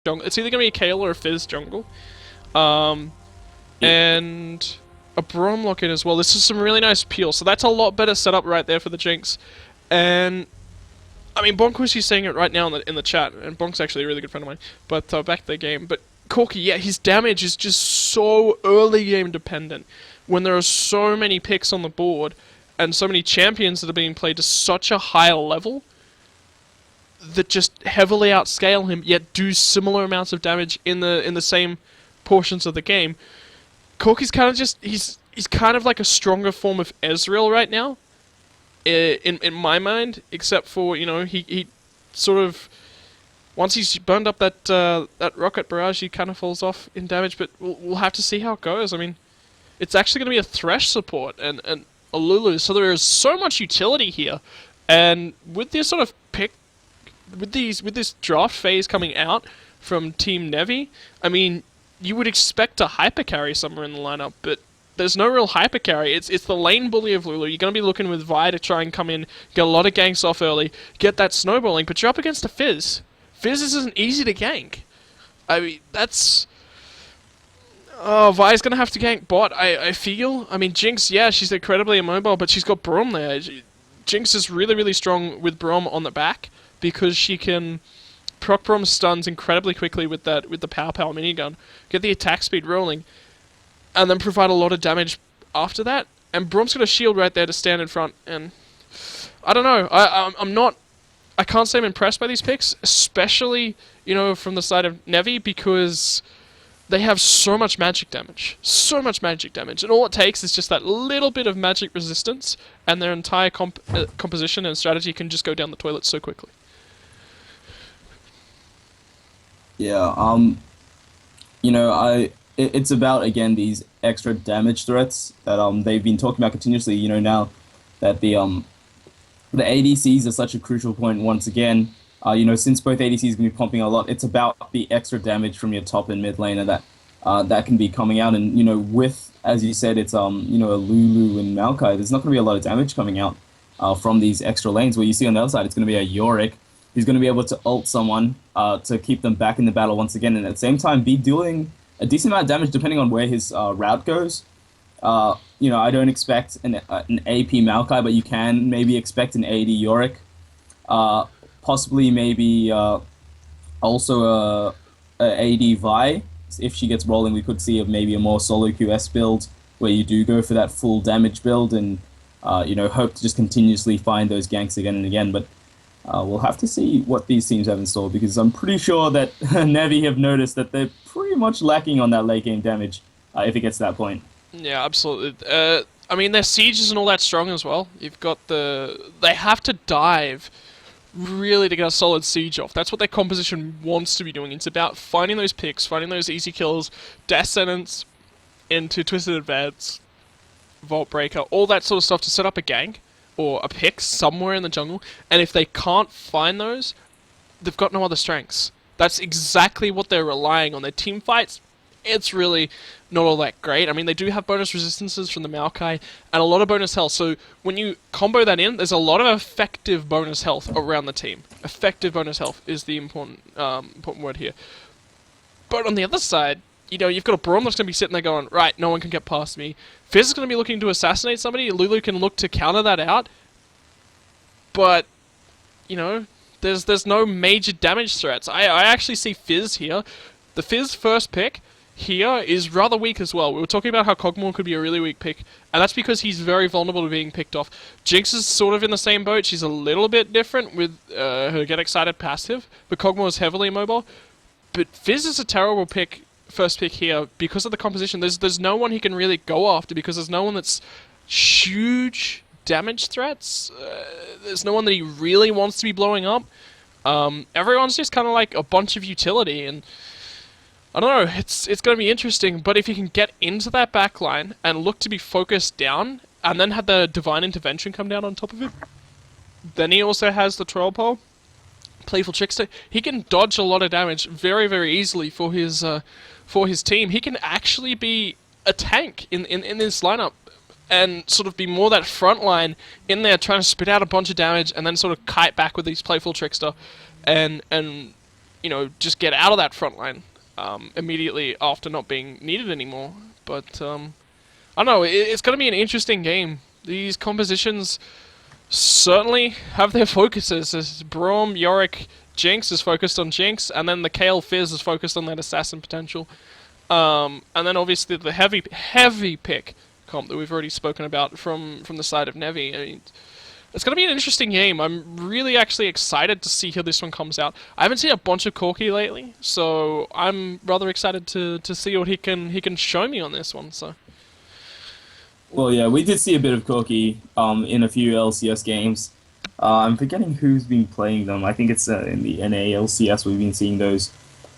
jungle. It's either going to be a Kale or a Fizz jungle. And a Braum lock-in as well. This is some really nice peel, so that's a lot better setup right there for the Jinx. And I mean, Bonquishy's saying it right now in the chat, and Bonk's actually a really good friend of mine. But back to the game. But Corki, yeah, his damage is just so early game dependent. When there are so many picks on the board, and so many champions that are being played to such a high level, that just heavily outscale him, yet do similar amounts of damage in the same portions of the game. Corki's kind of just he's kind of like a stronger form of Ezreal right now, in my mind. Except for, you know, he sort of, once he's burned up that rocket barrage, he kind of falls off in damage. But we'll have to see how it goes. I mean, it's actually going to be a Thresh support and a Lulu, so there is so much utility here. And with this sort of pick, with this draft phase coming out from Team Nevi, I mean, you would expect a hyper carry somewhere in the lineup, but there's no real hyper carry. It's the lane bully of Lulu. You're going to be looking with Vi to try and come in, get a lot of ganks off early, get that snowballing, but you're up against a Fizz. Fizz isn't easy to gank. I mean, that's... Oh, Vi's going to have to gank bot, I feel. I mean, Jinx, yeah, she's incredibly immobile, but she's got Braum there. Jinx is really, really strong with Braum on the back, because she can proc Braum stuns incredibly quickly with the Pow Pow minigun, get the attack speed rolling, and then provide a lot of damage after that. And Braum's got a shield right there to stand in front, and I don't know. I can't say I'm impressed by these picks, especially, you know, from the side of Nevi, because they have so much magic damage. So much magic damage. And all it takes is just that little bit of magic resistance, and their entire composition and strategy can just go down the toilet so quickly. Yeah, you know, it's about, again, these extra damage threats that they've been talking about continuously, you know, now that the ADCs are such a crucial point once again. You know, since both ADCs can be pumping a lot, it's about the extra damage from your top and mid laner that can be coming out. And, you know, with, as you said, it's you know, a Lulu and Maokai, there's not going to be a lot of damage coming out from these extra lanes. Where you see on the other side, it's going to be a Yorick who's going to be able to ult someone to keep them back in the battle once again, and at the same time be dealing a decent amount of damage depending on where his route goes. You know, I don't expect an AP Maokai, but you can maybe expect an AD Yorick. Possibly maybe also a AD Vi. If she gets rolling, we could see maybe a more solo QS build where you do go for that full damage build and you know, hope to just continuously find those ganks again and again. But we'll have to see what these teams have in store, because I'm pretty sure that Nevi have noticed that they're pretty much lacking on that late game damage if it gets to that point. Yeah, absolutely. I mean, their siege isn't all that strong as well. You've got they have to dive really to get a solid siege off. That's what their composition wants to be doing. It's about finding those picks, finding those easy kills, death sentence into Twisted Advance, Vault Breaker, all that sort of stuff to set up a gank or a pick somewhere in the jungle. And if they can't find those, they've got no other strengths. That's exactly what they're relying on. Their team fights, it's really not all that great. I mean, they do have bonus resistances from the Maokai and a lot of bonus health. So when you combo that in, there's a lot of effective bonus health around the team. Effective bonus health is the important word here. But on the other side, you know, you've got a Braum that's going to be sitting there going, right, no one can get past me. Fizz is going to be looking to assassinate somebody. Lulu can look to counter that out. But, you know, there's no major damage threats. I actually see Fizz here. The Fizz first pick here is rather weak as well. We were talking about how Kog'Maw could be a really weak pick, and that's because he's very vulnerable to being picked off. Jinx is sort of in the same boat. She's a little bit different with her Get Excited passive, but Kog'Maw is heavily immobile. But Fizz is a terrible pick, first pick here, because of the composition. There's no one he can really go after, because there's no one that's huge damage threats. There's no one that he really wants to be blowing up. Everyone's just kind of like a bunch of utility, and I don't know, it's going to be interesting, but if you can get into that backline and look to be focused down, and then have the Divine Intervention come down on top of it, then he also has the Troll Pole, Playful Trickster. He can dodge a lot of damage very, very easily for his team. He can actually be a tank in this lineup, and sort of be more that front line in there trying to spit out a bunch of damage and then sort of kite back with these Playful Trickster and you know, just get out of that front line immediately after not being needed anymore. But I don't know. It's going to be an interesting game. These compositions certainly have their focuses. As Braum, Yorick, Jinx is focused on Jinx, and then the Kayle Fizz is focused on that assassin potential. And then obviously the heavy pick comp that we've already spoken about from the side of Nevi. I mean, it's going to be an interesting game. I'm really actually excited to see how this one comes out. I haven't seen a bunch of Corki lately, so I'm rather excited to see what he can show me on this one. So. Well, yeah, we did see a bit of Corki in a few LCS games. I'm forgetting who's been playing them. I think it's in the NA LCS we've been seeing those,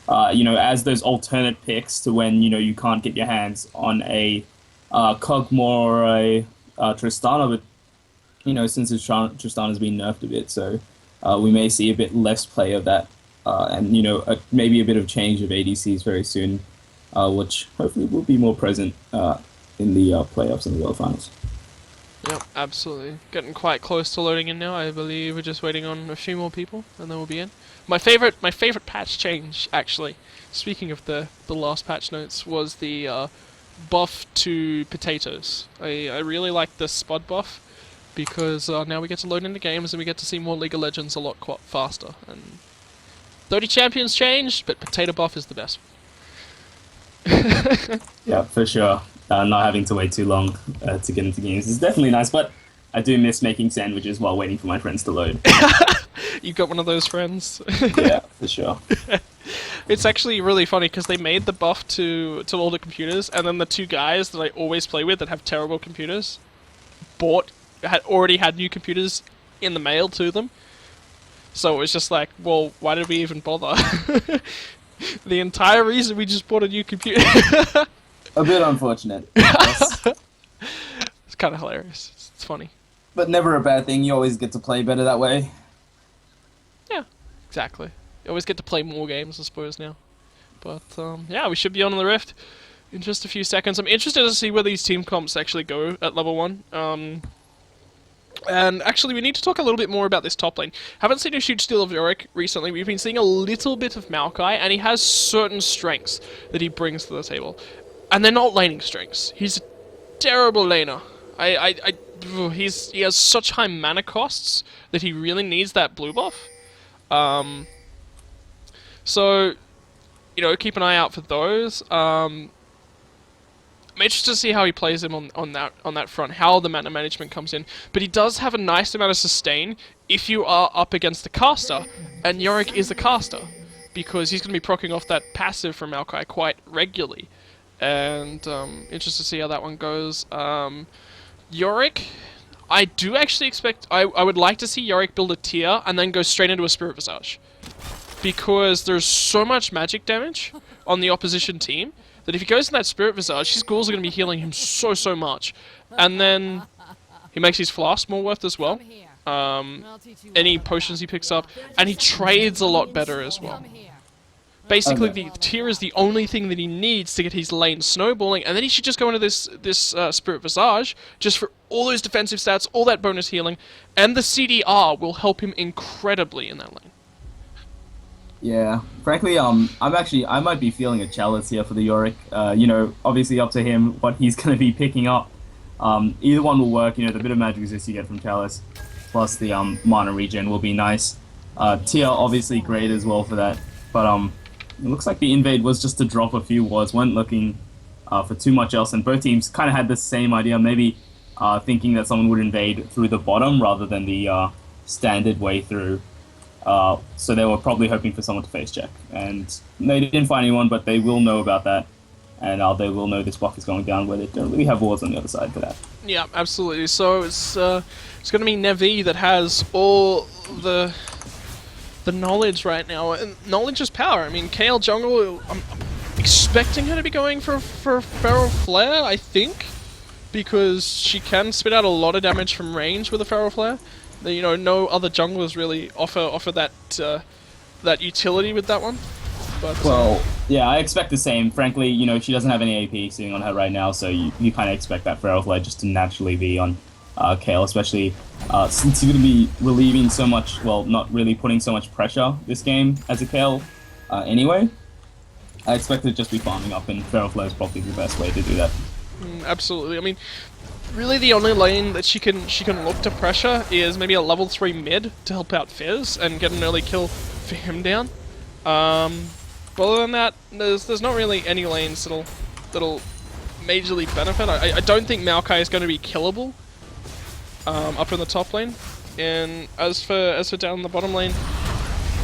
as those alternate picks to when, you can't get your hands on a Kog'Maw or a Tristana, but, since Tristana's been nerfed a bit, so we may see a bit less play of that, and, maybe a bit of change of ADCs very soon, which hopefully will be more present in the playoffs and the World Finals. Yep, absolutely. Getting quite close to loading in now. I believe we're just waiting on a few more people, and then we'll be in. My favorite patch change, actually, speaking of the last patch notes, was the buff to potatoes. I really like the spud buff because now we get to load into games and we get to see more League of Legends a lot faster. And 30 champions changed, but potato buff is the best. Yeah, for sure. Not having to wait too long to get into games is definitely nice, but I do miss making sandwiches while waiting for my friends to load. You got one of those friends? Yeah, for sure. It's actually really funny because they made the buff to all the computers, and then the two guys that I always play with that have terrible computers already had new computers in the mail to them. So it was just like, well, why did we even bother? The entire reason we just bought a new computer. A bit unfortunate. Yes. It's kind of hilarious. It's funny. But never a bad thing. You always get to play better that way. Yeah, exactly. You always get to play more games, I suppose, now. But, yeah, we should be on the Rift in just a few seconds. I'm interested to see where these team comps actually go at level 1. And actually, we need to talk a little bit more about this top lane. Haven't seen a huge steal of Yorick recently. We've been seeing a little bit of Maokai, and he has certain strengths that he brings to the table. And they're not laning strengths. He's a terrible laner. He has such high mana costs that he really needs that blue buff. So, keep an eye out for those. I'm interested to see how he plays him on that front, how the mana management comes in. But he does have a nice amount of sustain if you are up against the caster, and Yorick is a caster, because he's going to be proccing off that passive from Maokai quite regularly. And interested to see how that one goes. Yorick, I do actually expect... I would like to see Yorick build a tier and then go straight into a Spirit Visage. Because there's so much magic damage on the opposition team that if he goes in that Spirit Visage, his ghouls are going to be healing him so much. And then he makes his flask more worth as well. Any potions he picks up. And he trades a lot better as well. Basically, the tier is the only thing that he needs to get his lane snowballing, and then he should just go into this Spirit Visage, just for all those defensive stats, all that bonus healing, and the CDR will help him incredibly in that lane. Yeah, frankly, I might be feeling a chalice here for the Yorick. Obviously up to him what he's going to be picking up. Either one will work. The bit of magic resist you get from chalice, plus the mana regen will be nice. Tier obviously great as well for that, but it looks like the invade was just to drop a few wards, weren't looking for too much else, and both teams kind of had the same idea, maybe thinking that someone would invade through the bottom rather than the standard way through. So they were probably hoping for someone to face check, and they didn't find anyone, but they will know about that, and they will know this buff is going down where they don't really have wards on the other side for that. Yeah, absolutely. So it's going to be Nevi that has all the knowledge right now, and knowledge is power. I mean, Kayle jungle, I'm expecting her to be going for Feral Flare, I think, because she can spit out a lot of damage from range with a Feral Flare. No other junglers really offer that utility with that one. But, well, yeah, I expect the same. Frankly, she doesn't have any AP sitting on her right now, so you kind of expect that Feral Flare just to naturally be on Kayle, especially since you're going to be relieving so much, well, not really putting so much pressure this game as a Kayle anyway. I expect it to just be farming up, and Feral Flare is probably the best way to do that. Absolutely. I mean, really the only lane that she can look to pressure is maybe a level 3 mid to help out Fizz and get an early kill for him down. But other than that, there's not really any lanes that'll majorly benefit. I don't think Maokai is going to be killable up in the top lane. And as for down in the bottom lane,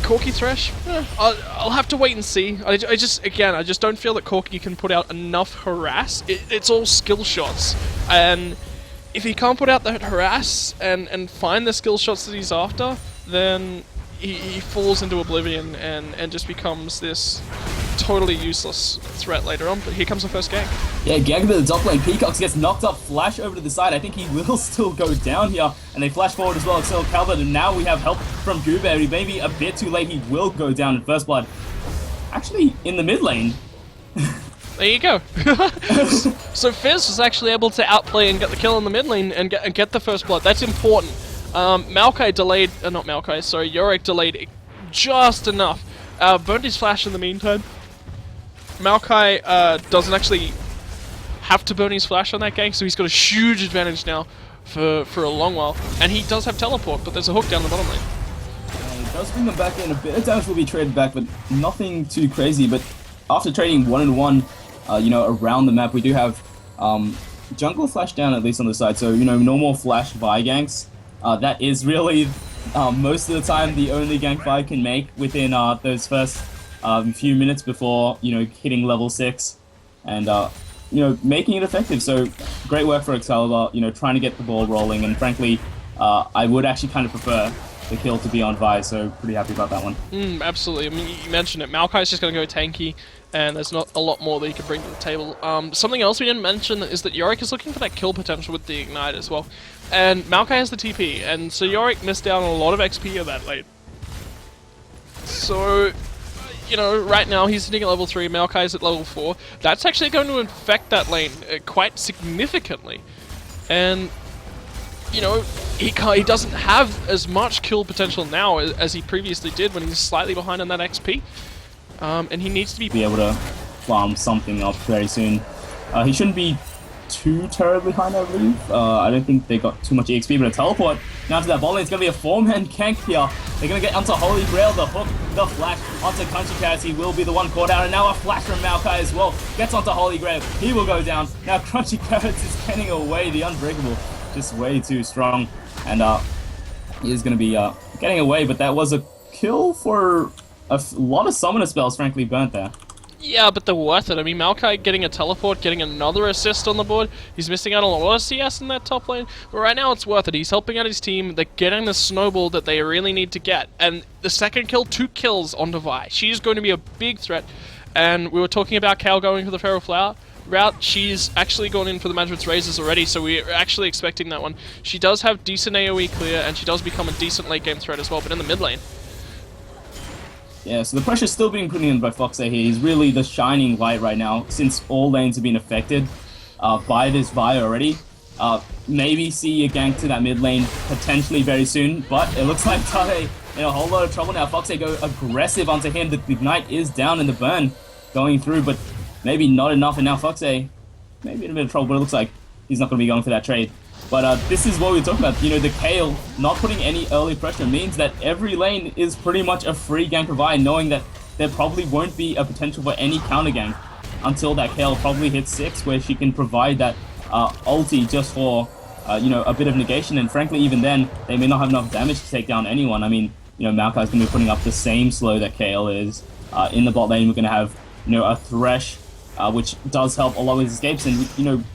Corki Thresh, I'll have to wait and see. I just don't feel that Corki can put out enough harass. It's all skill shots, and if he can't put out that harass and find the skill shots that he's after, then he falls into oblivion and just becomes this totally useless threat later on. But here comes the first gank. Yeah, gank to the top lane. Peacocks gets knocked up, flash over to the side. I think he will still go down here, and they flash forward as well. Excel Calvert, and now we have help from Goober. He may be a bit too late. He will go down in first blood. Actually, in the mid lane. There you go. So Fizz was actually able to outplay and get the kill in the mid lane and get the first blood. That's important. Maokai delayed, not Maokai, sorry, Yorick delayed just enough. Burned his flash in the meantime. Maokai doesn't actually have to burn his flash on that gank, so he's got a huge advantage now for a long while. And he does have teleport, but there's a hook down the bottom lane. It does bring them back in. A bit of damage will be traded back, but nothing too crazy. But after trading 1-1, around the map, we do have jungle flash down, at least on the side. So, no more flash Vi ganks. That is really most of the time the only gank Vi can make within those first few minutes before, hitting level 6 and, making it effective. So great work for Excalibur, trying to get the ball rolling. And frankly, I would actually kind of prefer the kill to be on Vi, so pretty happy about that one. Absolutely. I mean, you mentioned it. Maokai's just going to go tanky, and there's not a lot more that he can bring to the table. Something else we didn't mention is that Yorick is looking for that kill potential with the Ignite as well. And Maokai has the TP, and so Yorick missed out on a lot of XP of that lane. So, right now he's sitting at level 3, Maokai's at level 4. That's actually going to affect that lane quite significantly. And, he doesn't have as much kill potential now as he previously did when he's slightly behind on that XP. And he needs to be able to farm something up very soon. He shouldn't be too terribly behind, I believe. I don't think they got too much EXP, but a teleport now to that bot lane. It's going to be a 4-man gank here. They're going to get onto Holy Grail, the hook, the flash onto Country Carrots. He will be the one caught out, and now a flash from Maokai as well. Gets onto Holy Grail. He will go down. Now Crunchy Carrots is getting away. The Unbreakable just way too strong, and he is going to be getting away, but that was a kill for a lot of summoner spells, frankly, burnt there. Yeah, but they're worth it. I mean, Maokai getting a teleport, getting another assist on the board. He's missing out on a lot of CS in that top lane, but right now it's worth it. He's helping out his team. They're getting the snowball that they really need to get. And the second kill, 2 kills onto Vi. She's going to be a big threat. And we were talking about Kale going for the Feral Flower route. She's actually gone in for the Madrid's Razors already, so we're actually expecting that one. She does have decent AoE clear, and she does become a decent late game threat as well, but in the mid lane. Yeah, so the pressure's still being put in by Foxer here. He's really the shining light right now, since all lanes have been affected by this Vi already. Maybe see a gank to that mid lane potentially very soon, but it looks like Tade in a whole lot of trouble now. Foxer go aggressive onto him. The Ignite is down and the burn going through, but maybe not enough, and now Foxer maybe in a bit of trouble, but it looks like he's not going to be going for that trade. But this is what we were talking about. The Kale not putting any early pressure means that every lane is pretty much a free gank for Vi, knowing that there probably won't be a potential for any counter gank until that Kale probably hits 6, where she can provide that ulti just for a bit of negation. And frankly, even then, they may not have enough damage to take down anyone. I mean, Maokai's going to be putting up the same slow that Kale is. In the bot lane, we're going to have a Thresh, which does help a lot with escapes, and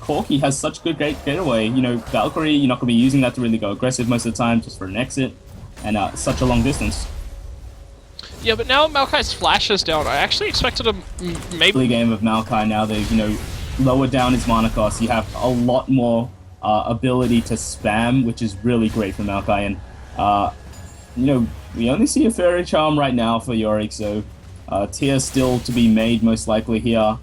Corki has such good getaway. Valkyrie, you're not going to be using that to really go aggressive most of the time, just for an exit, and such a long distance. Yeah, but now Maokai's flash is down. I actually expected a maybe early game of Maokai. Now they've lowered down his mana cost. You have a lot more ability to spam, which is really great for Maokai. And we only see a Fairy Charm right now for Yorick, so tier still to be made most likely here.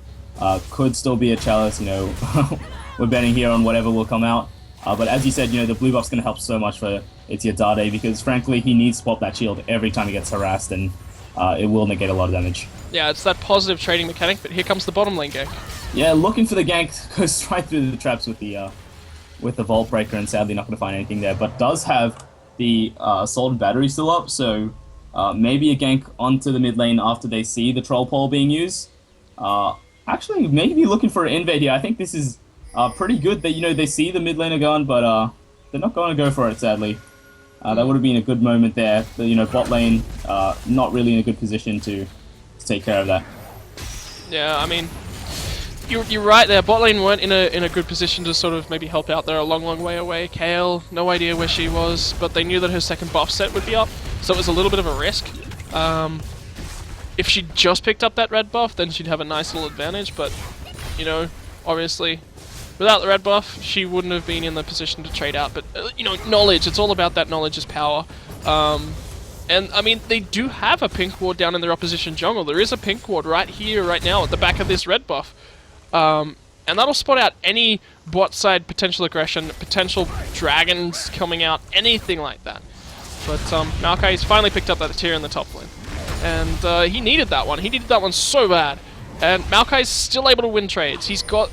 Could still be a Chalice, we're betting here on whatever will come out. But as you said, the blue buff's going to help so much for Dade, because frankly, he needs to pop that shield every time he gets harassed, and it will negate a lot of damage. Yeah, it's that positive trading mechanic, but here comes the bottom lane gank. Yeah, looking for the gank, goes right through the traps with the Vault Breaker, and sadly not going to find anything there, but does have the Assault and Battery still up, so maybe a gank onto the mid lane after they see the Troll Pole being used. Actually, maybe looking for an invade here. I think this is pretty good that, they see the mid laner gone, but they're not going to go for it, sadly. That would have been a good moment there. But, bot lane not really in a good position to take care of that. Yeah, I mean, you're right there. Bot lane weren't in a good position to sort of maybe help out. They're a long way away. Kayle, no idea where she was, but they knew that her second buff set would be up, so it was a little bit of a risk. If she just picked up that red buff, then she'd have a nice little advantage, but, obviously, without the red buff, she wouldn't have been in the position to trade out. But, knowledge, it's all about that knowledge is power. And, I mean, they do have a pink ward down in their opposition jungle. There is a pink ward right here, right now, at the back of this red buff. And that'll spot out any bot side potential aggression, potential dragons coming out, anything like that. But Maokai's finally picked up that tier in the top lane. And he needed that one. He needed that one so bad. And Maokai's still able to win trades. He's got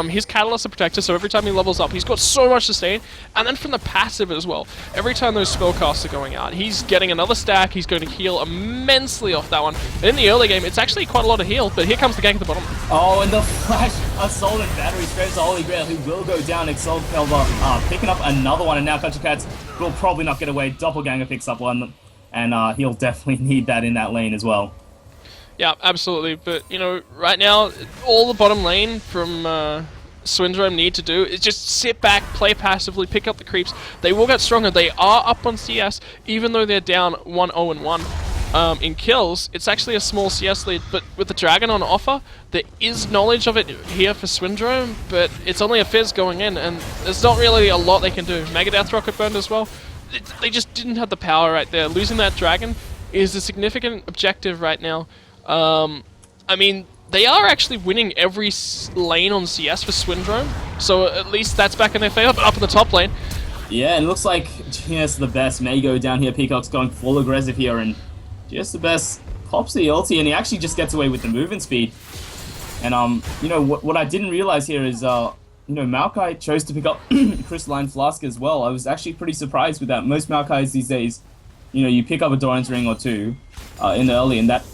his Catalyst and Protector, so every time he levels up, he's got so much sustain. And then from the passive as well. Every time those spellcasts are going out, he's getting another stack. He's going to heal immensely off that one. And in the early game, it's actually quite a lot of heal, but here comes the gank at the bottom. Oh, and the flash Assault and Battery straight to Holy Grail, who will go down. Exalt Pelva picking up another one, and now Country Cats will probably not get away. Doppelganger picks up one, and he'll definitely need that in that lane as well. Yeah, absolutely. But, right now, all the bottom lane from Swindrome need to do is just sit back, play passively, pick up the creeps. They will get stronger. They are up on CS, even though they're down 1-0-1 in kills. It's actually a small CS lead, but with the Dragon on offer, there is knowledge of it here for Swindrome, but it's only a Fizz going in, and there's not really a lot they can do. Megadeth Rocket burned as well. They just didn't have the power right there. Losing that Dragon is a significant objective right now. I mean, they are actually winning every lane on CS for Swindrome, so at least that's back in their favor, but up in the top lane. Yeah, and it looks like just the best may go down here. Peacock's going full aggressive here, and just the best pops the ulti, and he actually just gets away with the movement speed. And, what I didn't realize here is, Maokai chose to pick up Crystalline Flask as well. I was actually pretty surprised with that. Most Maokais these days, you pick up a Doran's Ring or two in the early, and that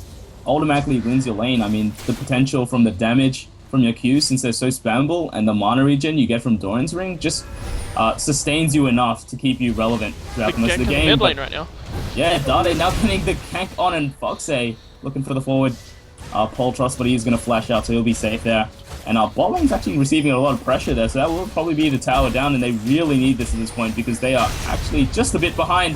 automatically wins your lane. I mean, the potential from the damage from your Q, since they're so spammable, and the mana regen you get from Doran's Ring just sustains you enough to keep you relevant throughout most of the game. Mid lane right now. Yeah, Dade now getting the gank on, and Foxay looking for the forward pole trust, but he's going to flash out, so he'll be safe there. And bot lane's actually receiving a lot of pressure there, so that will probably be the tower down, and they really need this at this point because they are actually just a bit behind,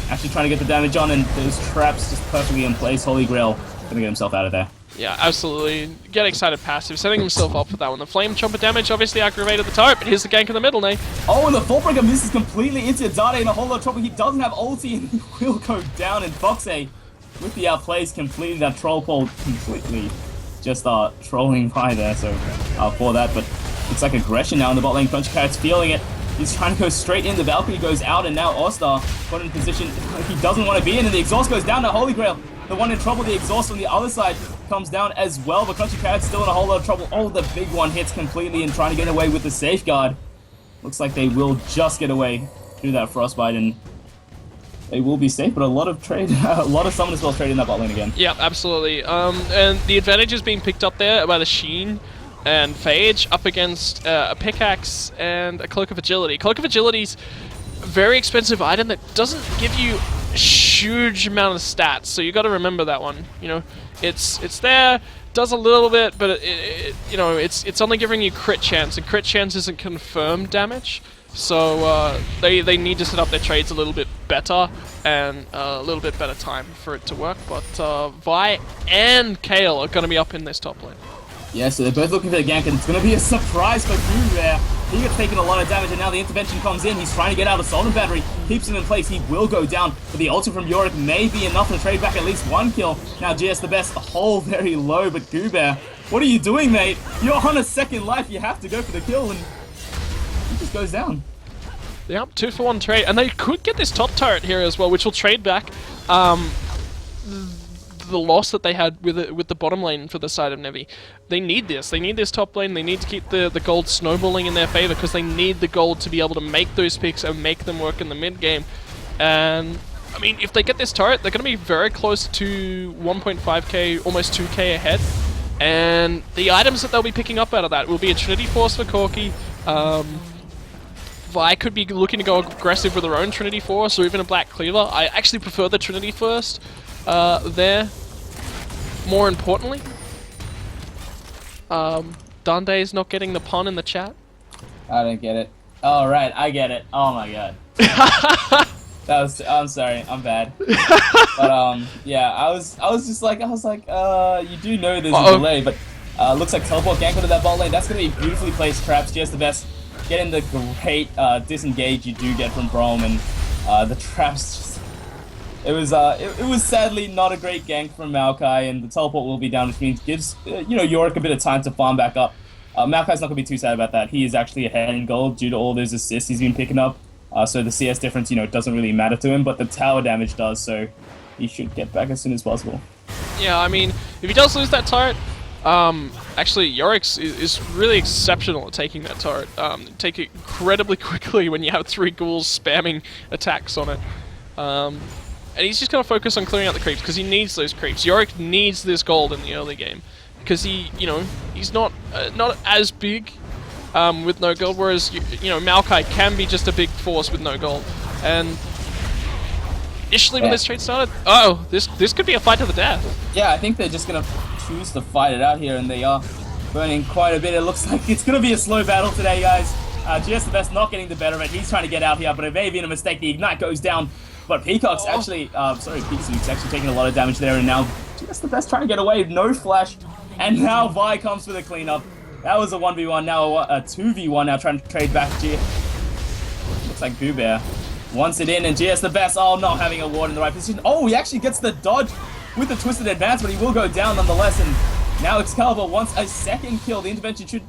actually trying to get the damage on, and those traps just perfectly in place. Holy Grail gonna get himself out of there. Yeah, absolutely. Get excited passive, setting himself up for that one. The Flame Chomper damage obviously aggravated the turret, but here's the gank in the middle, Nate. Oh, and the Vault Breaker misses completely into Dade and a whole lot of trouble. He doesn't have ulti and he will go down, and Foxay with the outplays completing that troll pole completely. Just trolling by there, so for that, but it's like aggression now in the bot lane. Country Cat's feeling it. He's trying to go straight in. The Valkyrie goes out, and now Ostar put in position he doesn't want to be in, and the exhaust goes down to Holy Grail. The one in trouble, the exhaust on the other side comes down as well, but Country Cat's still in a whole lot of trouble. Oh, the big one hits completely and trying to get away with the safeguard. Looks like they will just get away through that frostbite, and they will be safe, but a lot of summon spells trade in that bot lane again. Yeah, absolutely. And the advantage is being picked up there by the Sheen and Phage up against a Pickaxe and a Cloak of Agility. Cloak of Agility's a very expensive item that doesn't give you a huge amount of stats, so you got to remember that one. It's there, does a little bit, but it's only giving you crit chance, and crit chance isn't confirmed damage. So they need to set up their trades a little bit better and a little bit better time for it to work. But Vi and Kayle are going to be up in this top lane. Yeah, so they're both looking for the gank, and it's going to be a surprise for Guru there. He gets taken a lot of damage, and now the intervention comes in. He's trying to get out of Assault and Battery, keeps him in place. He will go down, but the ulti from Yorick may be enough to trade back at least one kill. Now GS the best, hole very low, but Goobear, what are you doing, mate? You're on a second life. You have to go for the kill, and he just goes down. Yep, 2-for-1 trade, and they could get this top turret here as well, which will trade back. the loss that they had with the bottom lane for the side of Nevi. They need this. They need this top lane. They need to keep the gold snowballing in their favor because they need the gold to be able to make those picks and make them work in the mid game. And I mean, if they get this turret, they're going to be very close to 1.5k, almost 2k ahead. And the items that they'll be picking up out of that will be a Trinity Force for Corki. Vi could be looking to go aggressive with their own Trinity Force or even a Black Cleaver. I actually prefer the Trinity first there. More importantly, Dunde's not getting the pun in the chat. I don't get it. Oh, right, I get it. Oh my god. I'm sorry, I'm bad. But yeah, I was just like, you do know there's a delay, but looks like teleport gank into that bot lane. That's gonna be beautifully placed traps. Just the best. Getting the great disengage you do get from Brom, and the traps. Just, it was sadly not a great gank from Maokai, and the teleport will be down, which means gives Yorick a bit of time to farm back up. Maokai's not gonna be too sad about that. He is actually ahead in gold due to all those assists he's been picking up. So the CS difference, doesn't really matter to him, but the tower damage does. So he should get back as soon as possible. Yeah, I mean, if he does lose that turret. Actually, Yorick is really exceptional at taking that turret. Take it incredibly quickly when you have 3 ghouls spamming attacks on it. And he's just going to focus on clearing out the creeps, because he needs those creeps. Yorick needs this gold in the early game, because he's not as big with no gold, whereas, Maokai can be just a big force with no gold. And initially when this trade started, this could be a fight to the death. Yeah, I think they're just going to choose to fight it out here, and they are burning quite a bit. It looks like it's going to be a slow battle today, guys. GS the Best not getting the better of it. He's trying to get out here, but it may have been a mistake. The Ignite goes down, but Peacock's actually, Peacock's actually taking a lot of damage there, and now GS the Best trying to get away. No flash, and now Vi comes for the cleanup. That was a 1v1, now a 2v1, now trying to trade back Looks like Boo Bear wants it in, and GS the Best, not having a ward in the right position. Oh, he actually gets the dodge with the twisted advance, but he will go down nonetheless, and now Excalibur wants a second kill. The intervention should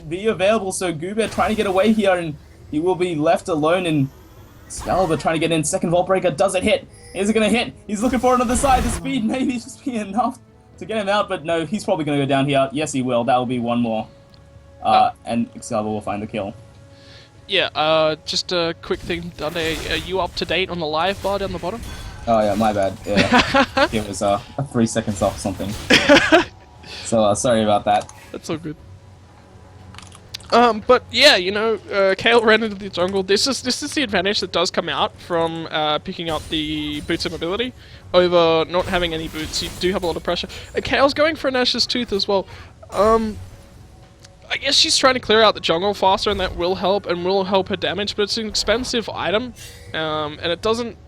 be available, so Goober trying to get away here, and he will be left alone, and Excalibur trying to get in. Second Vault Breaker, does it hit? Is it going to hit? He's looking for it on the side. The speed maybe just be enough to get him out, but no, he's probably going to go down here. Yes, he will. That will be one more, and Excalibur will find the kill. Yeah, just a quick thing, Dundee, are you up to date on the live bar down the bottom? Oh yeah, my bad. Yeah, it was 3 seconds off something. So sorry about that. That's all good. But yeah, Kayle ran into the jungle. This is the advantage that does come out from picking up the boots of mobility over not having any boots. You do have a lot of pressure. And Kayle's going for an Ashes Tooth as well. I guess she's trying to clear out the jungle faster, and that will help her damage, but it's an expensive item, and it doesn't,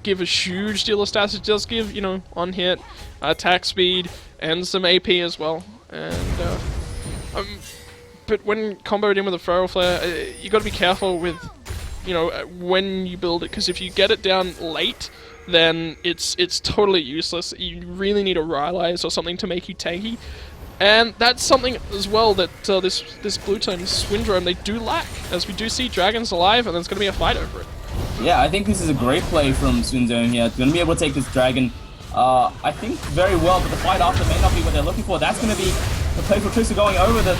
give a huge deal of stats. It does give, on hit, attack speed, and some AP as well. And, but when comboed in with a Feral Flare, you got to be careful with, when you build it, because if you get it down late, then it's totally useless. You really need a Rylai's or something to make you tanky. And that's something as well that this blue team, Swindrome, they do lack, as we do see dragons alive, and there's going to be a fight over it. Yeah, I think this is a great play from Swindrome here. Going to be able to take this dragon, I think, very well, but the fight after may not be what they're looking for. That's going to be the playful tricks are going over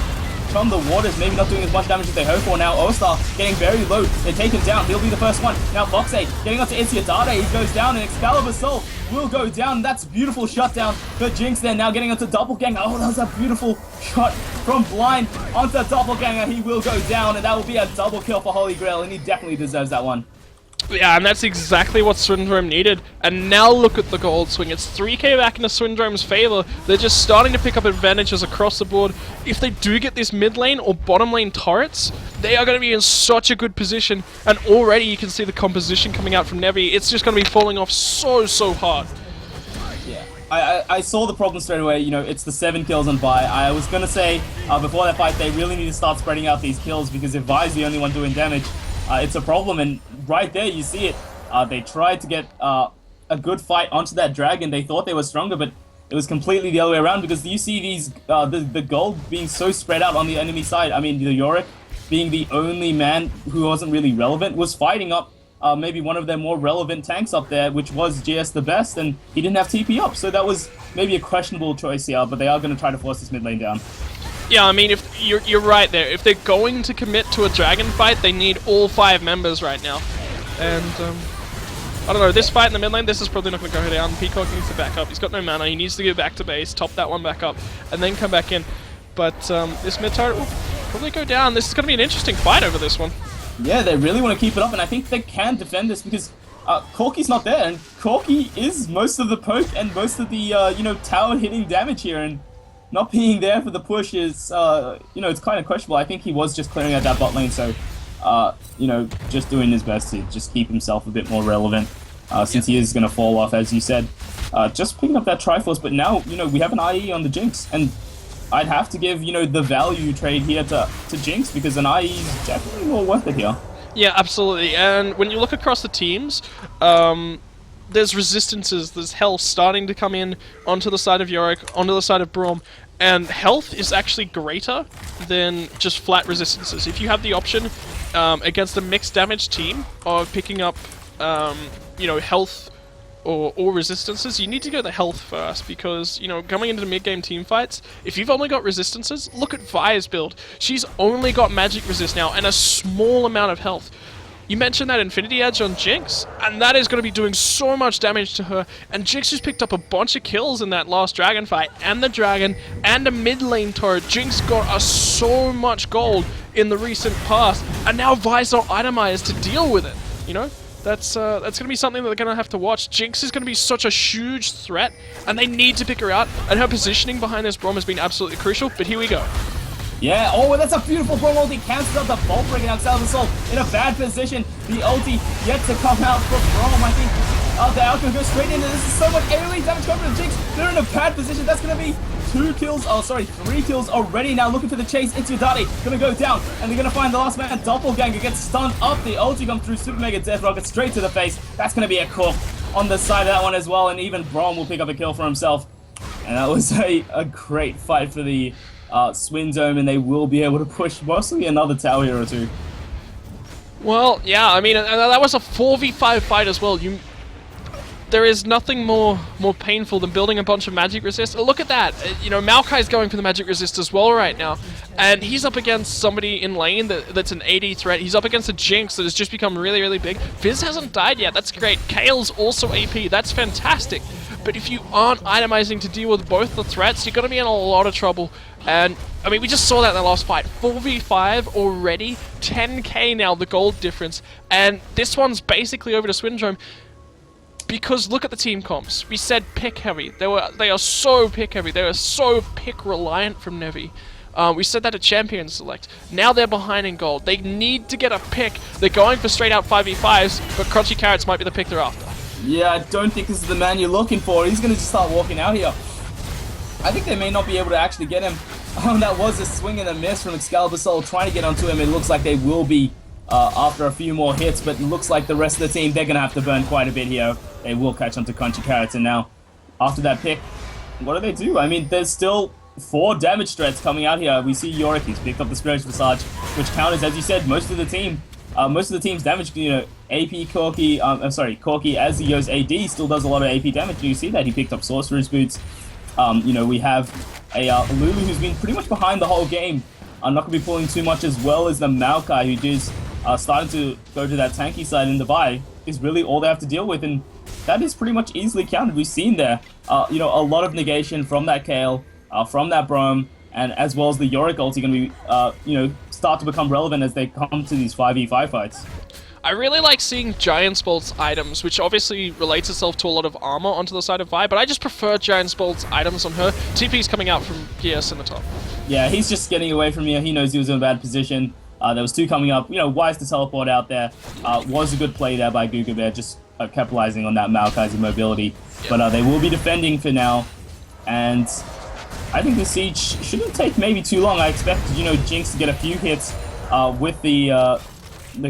from the waters, maybe not doing as much damage as they hope for. Now Ostar getting very low, they take him down, he'll be the first one. Now Foxade getting onto Isiadade, he goes down, and Excalibur Soul will go down. That's beautiful shutdown for Jinx there, now getting onto Doppelganger. Oh, that was a beautiful shot from Blind onto Doppelganger. He will go down, and that will be a double kill for Holy Grail, and he definitely deserves that one. Yeah, and that's exactly what Swindrome needed. And now look at the gold swing. It's 3k back into Swindrome's favor. They're just starting to pick up advantages across the board. If they do get this mid lane or bottom lane turrets, they are going to be in such a good position. And already you can see the composition coming out from Nevi. It's just going to be falling off so hard. Yeah, I saw the problem straight away. It's the 7 kills on Vi. I was going to say, before that fight, they really need to start spreading out these kills, because if Vi's the only one doing damage, it's a problem. And right there, you see it. They tried to get a good fight onto that dragon. They thought they were stronger, but it was completely the other way around, because you see these the gold being so spread out on the enemy side. I mean, the Yorick, being the only man who wasn't really relevant, was fighting up maybe one of their more relevant tanks up there, which was GS the best, and he didn't have TP up, so that was maybe a questionable choice here, but they are going to try to force this mid lane down. Yeah, I mean, if you're right there. If they're going to commit to a dragon fight, they need all 5 members right now. And, I don't know, this fight in the mid lane, this is probably not going to go down. Peacock needs to back up. He's got no mana. He needs to go back to base, top that one back up, and then come back in. But this mid turret will probably go down. This is going to be an interesting fight over this one. Yeah, they really want to keep it up, and I think they can defend this because Corki's not there, and Corki is most of the poke and most of the, tower hitting damage here, and not being there for the push is, it's kind of questionable. I think he was just clearing out that bot lane, so, just doing his best to just keep himself a bit more relevant, since he is going to fall off, as you said. Just picking up that Triforce, but now, we have an IE on the Jinx, and I'd have to give, the value trade here to Jinx, because an IE is definitely more worth it here. Yeah, absolutely. And when you look across the teams, there's resistances, there's health starting to come in onto the side of Yorick, onto the side of Braum, and health is actually greater than just flat resistances. If you have the option against a mixed damage team of picking up, health or resistances, you need to go the health first, because, coming into the mid-game team fights, if you've only got resistances, look at Vi's build. She's only got magic resist now and a small amount of health. You mentioned that Infinity Edge on Jinx, and that is going to be doing so much damage to her, and Jinx just picked up a bunch of kills in that last dragon fight, and the dragon, and a mid lane turret. Jinx got us so much gold in the recent past, and now Vi's not itemized to deal with it, That's going to be something that they're going to have to watch. Jinx is going to be such a huge threat, and they need to pick her out, and her positioning behind this Braum has been absolutely crucial, but here we go. Yeah, that's a beautiful Braum ulti. Cancels out the bolt break, and Excalibur's Soul in a bad position. The ulti yet to come out for Braum. I think the outcome goes straight into this. Is so much AoE damage coming from Jinx. They're in a bad position. That's going to be 3 kills already now, looking for the chase into Dati. Gonna go down, and they're gonna find the last man. Doppelganger gets stunned up. The ulti comes through, Super Mega Death Rocket straight to the face. That's gonna be a cook on the side of that one as well, and even Braum will pick up a kill for himself. And that was a great fight for the Swindrome, and they will be able to push mostly another tower here or two. Well, yeah, I mean, that was a 4v5 fight as well. There is nothing more painful than building a bunch of magic resist. Look at that. Maokai's going for the magic resist as well right now. And he's up against somebody in lane that's an AD threat. He's up against a Jinx that has just become really, really big. Fizz hasn't died yet. That's great. Kale's also AP. That's fantastic. But if you aren't itemizing to deal with both the threats, you're going to be in a lot of trouble. And, I mean, we just saw that in the last fight. 4v5 already. 10k now, the gold difference. And this one's basically over to Swindrome. Because look at the team comps. We said pick heavy. They are so pick heavy. They are so pick reliant from Nevi. We said that at Champion Select. Now they're behind in gold. They need to get a pick. They're going for straight out 5v5s, but Crunchy Carrots might be the pick they're after. Yeah, I don't think this is the man you're looking for. He's going to just start walking out here. I think they may not be able to actually get him. That was a swing and a miss from Excalibur Soul trying to get onto him. It looks like they will be after a few more hits, but it looks like the rest of the team, they're going to have to burn quite a bit here. They will catch onto Crunchy Carrots, and now, after that pick, what do? I mean, there's still 4 damage threats coming out here. We see Yorick, he's picked up the Spiritual Visage, which counters, as you said, most of the team's damage, AP Corki, Corki, as he goes AD, still does a lot of AP damage. You see that he picked up Sorcerer's Boots. We have a Lulu who's been pretty much behind the whole game. I'm not going to be pulling too much, as well as the Maokai, who is starting to go to that tanky side in the Vi, is really all they have to deal with, and that is pretty much easily counted. We've seen there, a lot of negation from that Kale, from that Braum, and as well as the Yorick ulti going to be, start to become relevant as they come to these 5v5 fights. I really like seeing Giant's Bolt's items, which obviously relates itself to a lot of armor onto the side of Vi, but I just prefer Giant's Bolt's items on her. TP's coming out from GS in the top. Yeah, he's just getting away from here. He knows he was in a bad position. There was 2 coming up. Wise to teleport out there. Was a good play there by Guga Bear, just capitalizing on that Maokai's immobility. Yep. But they will be defending for now, and I think the siege shouldn't take maybe too long. I expect, Jinx to get a few hits with the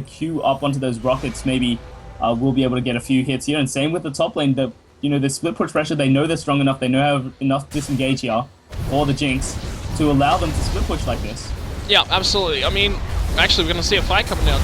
Q up onto those rockets. Maybe we'll be able to get a few hits here. And same with the top lane. The split push pressure, they know they're strong enough. They know have enough disengage here for the Jinx to allow them to split push like this. Yeah, absolutely. I mean, actually, we're going to see a fight coming down.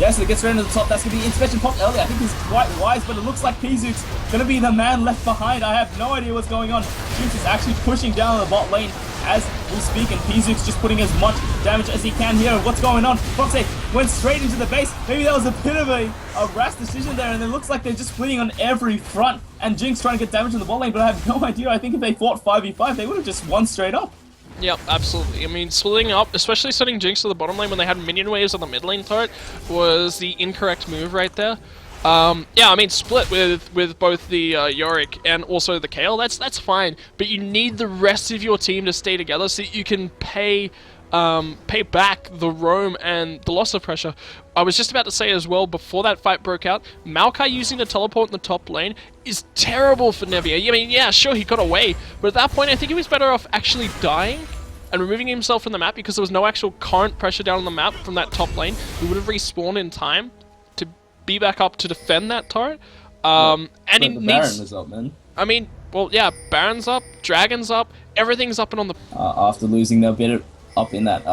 Yes, it gets right into the top. That's going to be Inspection popped earlier. I think he's quite wise, but it looks like Pizuk's going to be the man left behind. I have no idea what's going on. Jinx is actually pushing down the bot lane as we speak, and Pizuk's just putting as much damage as he can here. What's going on? Foxy went straight into the base. Maybe that was a bit of a rash decision there, and it looks like they're just fleeing on every front. And Jinx trying to get damage in the bot lane, but I have no idea. I think if they fought 5v5, they would have just won straight up. Yep, absolutely. I mean, splitting up, especially setting Jinx to the bottom lane when they had minion waves on the mid lane turret, was the incorrect move right there. Yeah, I mean, split with both the Yorick and also the Kayle, that's fine, but you need the rest of your team to stay together so that you can pay back the roam and the loss of pressure. I was just about to say as well, before that fight broke out, Maokai using the teleport in the top lane is terrible for Nevi. I mean, yeah, sure, he got away, but at that point, I think he was better off actually dying and removing himself from the map because there was no actual current pressure down on the map from that top lane. He would have respawned in time to be back up to defend that turret. And he the needs... Baron was up, man. I mean, well, yeah, Baron's up, Dragon's up, everything's up and on the... After losing their bit up in that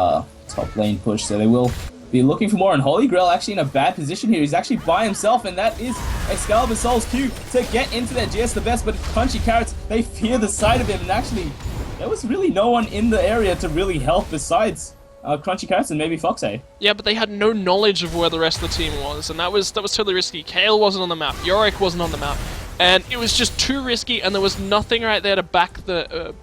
top lane push, so they will be looking for more. And Holy Grail actually in a bad position here. He's actually by himself, and that is Excalibur Soul's cue to get into their GS the best, but Crunchy Carrots, they fear the sight of him, and actually, there was really no one in the area to really help besides Crunchy Carrots and maybe Foxy. Yeah, but they had no knowledge of where the rest of the team was, and that was totally risky. Kayle wasn't on the map, Yorick wasn't on the map, and it was just too risky, and there was nothing right there to back the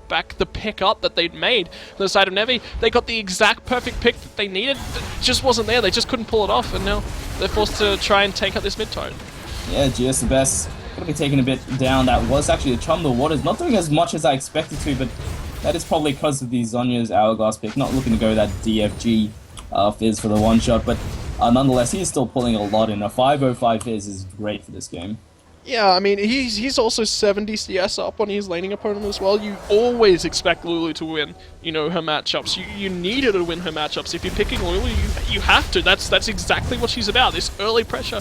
pick up that they'd made. On the side of Nevi, they got the exact perfect pick that they needed. It just wasn't there. They just couldn't pull it off, and now they're forced to try and tank out this mid turret. Yeah, GS the best. Gonna be taking a bit down. That was actually a Chum the Waters, not doing as much as I expected to, but that is probably because of the Zhonya's Hourglass pick. Not looking to go that DFG Fizz for the one shot, but nonetheless, he is still pulling a lot in. A 505 Fizz is great for this game. Yeah, I mean, he's also 70 CS up on his laning opponent as well. You always expect Lulu to win, you know, her matchups. You need her to win her matchups. If you're picking Lulu, you have to. That's exactly what she's about, this early pressure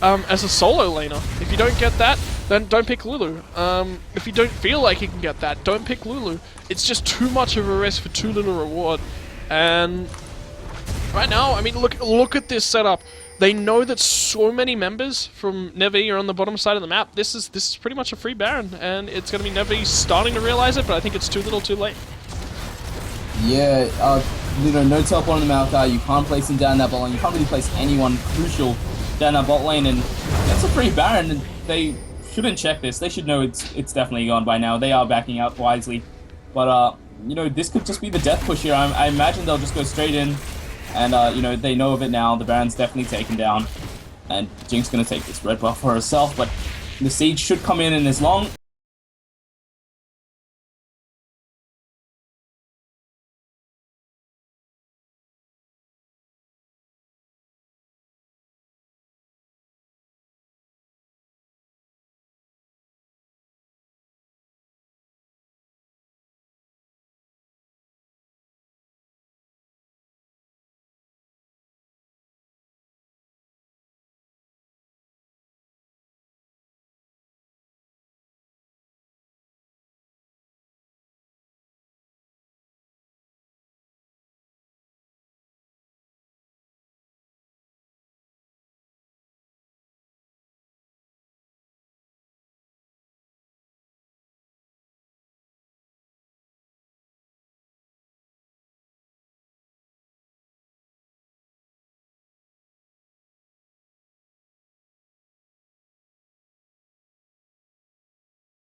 as a solo laner. If you don't get that, then don't pick Lulu. If you don't feel like you can get that, don't pick Lulu. It's just too much of a risk for too little reward. And right now, I mean, look at this setup. They know that so many members from Nevi are on the bottom side of the map. This is pretty much a free Baron, and it's going to be Nevi starting to realize it, but I think it's too little too late. Yeah, you know, no teleport on the Maokai. You can't place him down that bot lane. You can't really place anyone crucial down that bot lane, and that's a free Baron. And they shouldn't check this. They should know it's definitely gone by now. They are backing out wisely, but you know, this could just be the death push here. I imagine they'll just go straight in. And, you know, they know of it now. The Baron's definitely taken down. And Jinx going to take this red buff for herself. But the siege should come in, and as long